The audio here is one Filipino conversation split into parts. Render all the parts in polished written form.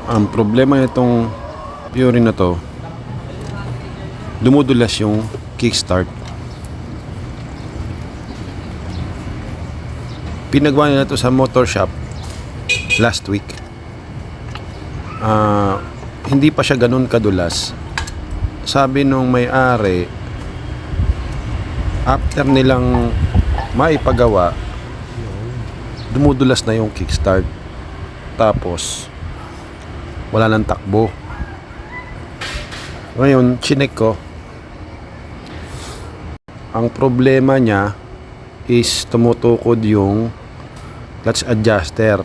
Ang problema nitong Fury na to, dumudulas yung kickstart. Pinagawa nila to sa motor shop last week. Hindi pa siya ganun kadulas. Sabi nung may-ari, after nilang maipagawa, dumudulas na yung kickstart. Tapos wala nang takbo. Ngayon, chinek ko. Ang problema niya is tumutukod yung clutch adjuster.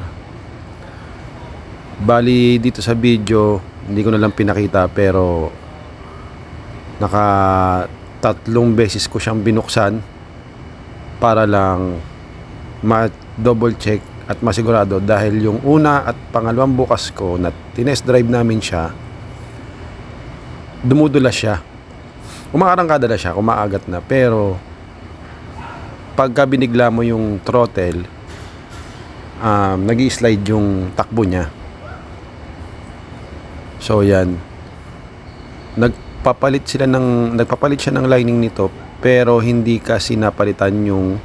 Bali dito sa video, hindi ko na lang pinakita, pero naka 3 beses ko siyang binuksan para lang ma-double check at masigurado, dahil yung una at pangalawang bukas ko na tinest drive namin siya, dumudulas siya. Umaarangkada na siya, umaagat na, pero pagka binigla mo yung throttle, nag-i-slide yung takbo niya. So yan, nagpapalit siya ng lining nito, pero hindi kasi napalitan yung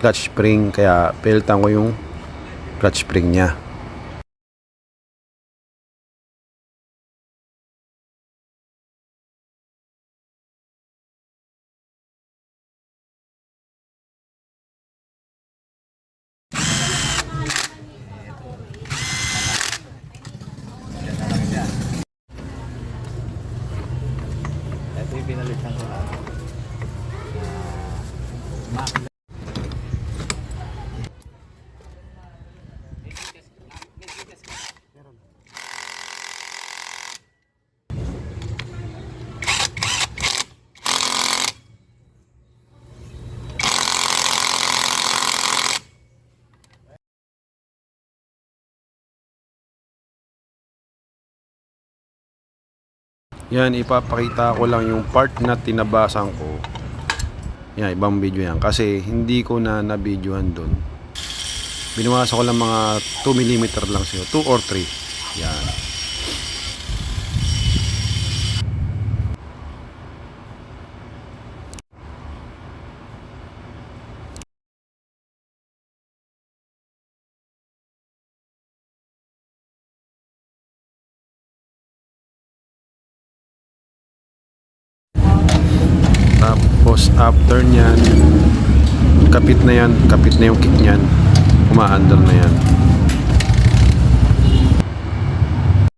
clutch spring, kaya pilitan ko yung clutch spring niya. Ito yung pinalitan ko lang. Yan, ipapakita ko lang yung part na tinabasan ko. Yan, ibang video yan, kasi hindi ko na na-videohan doon. Binawasan ko lang mga 2mm lang siya, 2 or 3. Yan. Tapos after nyan, kapit na yung kick nyan, uma-under na yan.